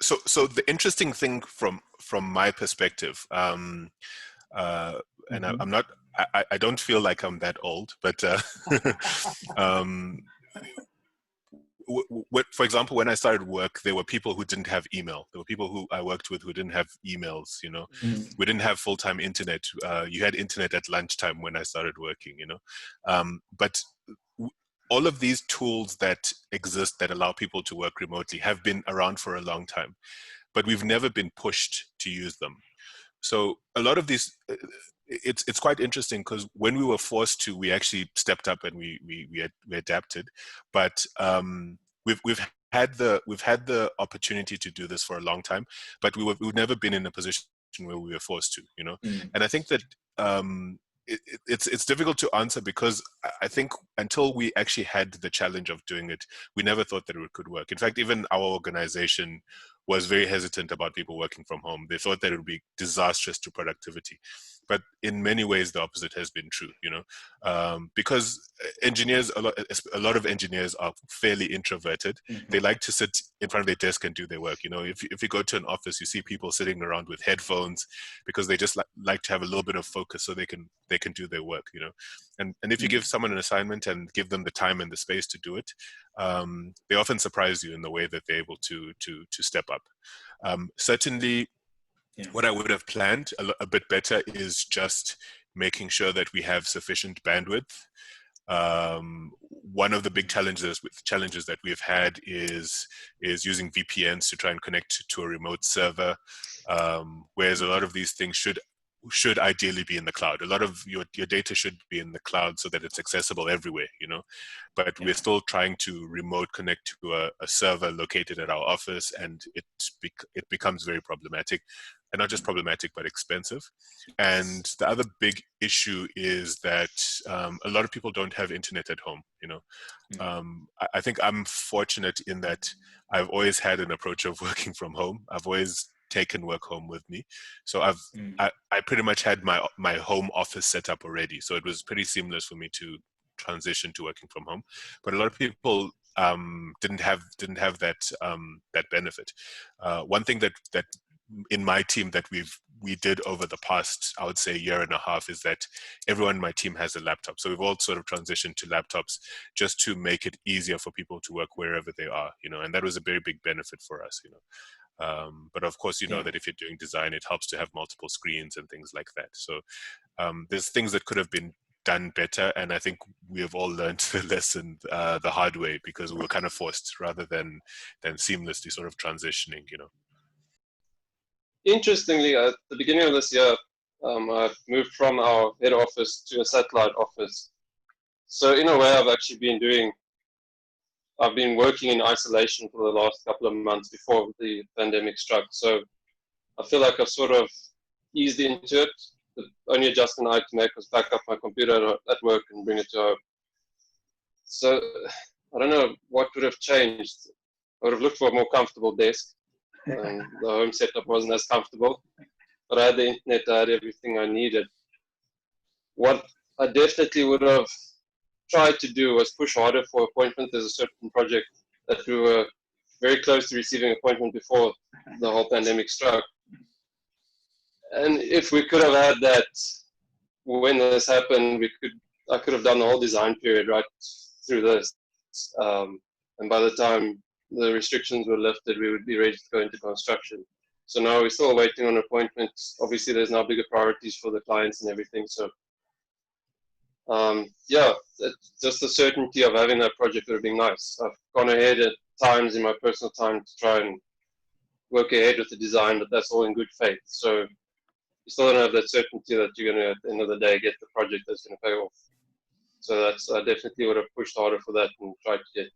So the interesting thing from my perspective, and Mm-hmm. I'm not, I don't feel like I'm that old, but um, for example, when I started work, there were people who didn't have email. There were people who I worked with who didn't have emails. Mm-hmm. We didn't have full-time internet. You had internet at lunchtime when I started working. But all of these tools that exist that allow people to work remotely have been around for a long time, but we've never been pushed to use them. So a lot of these, it's quite interesting because when we were forced to, we actually stepped up and we adapted. But we've had the opportunity to do this for a long time, but we've never been in a position where we were forced to. Mm-hmm. And I think that it's difficult to answer because I think until we actually had the challenge of doing it, we never thought that it could work. In fact, even our organization was very hesitant about people working from home. They thought that it would be disastrous to productivity. But in many ways, the opposite has been true, because engineers, a lot of engineers are fairly introverted. Mm-hmm. They like to sit in front of their desk and do their work. If you go to an office, you see people sitting around with headphones because they just like to have a little bit of focus so they can do their work, and if you give someone an assignment and give them the time and the space to do it, they often surprise you in the way that they're able to step up. Certainly, Yeah. what I would have planned a bit better is just making sure that we have sufficient bandwidth. One of the big challenges that we've had is using VPNs to try and connect to a remote server, whereas a lot of these things should ideally be in the cloud. A lot of your data should be in the cloud so that it's accessible everywhere, but we're still trying to remote connect to a server located at our office, and it becomes very problematic, and not just problematic, but expensive. And the other big issue is that a lot of people don't have internet at home, I think I'm fortunate in that I've always had an approach of working from home. I've always taken work home with me. So I pretty much had my home office set up already. So it was pretty seamless for me to transition to working from home. But a lot of people didn't have that benefit. One thing that in my team that we did over the past, I would say, year and a half, is that everyone in my team has a laptop. So we've all sort of transitioned to laptops just to make it easier for people to work wherever they are, and that was a very big benefit for us, but of course, that if you're doing design, it helps to have multiple screens and things like that. So there's things that could have been done better, and I think we have all learned the lesson the hard way, because we were kind of forced rather than seamlessly sort of transitioning. Interestingly, at the beginning of this year, I moved from our head office to a satellite office. So in a way, I've been working in isolation for the last couple of months before the pandemic struck. So I feel like I've sort of eased into it. The only adjustment I had to make was back up my computer at work and bring it to home. So I don't know what would have changed. I would have looked for a more comfortable desk. The home setup wasn't as comfortable, but I had the internet, I had everything I needed. What I definitely would have tried to do was push harder for appointment. There's a certain project that we were very close to receiving appointment before the whole pandemic struck. And if we could have had that when this happened, I could have done the whole design period right through this. And by the time the restrictions were lifted, we would be ready to go into construction. So now we're still waiting on appointments. Obviously, there's now bigger priorities for the clients and everything. So just the certainty of having that project would have been nice. I've gone ahead at times in my personal time to try and work ahead with the design, but that's all in good faith. So you still don't have that certainty that you're going to, at the end of the day, get the project that's going to pay off. So I definitely would have pushed harder for that and tried to get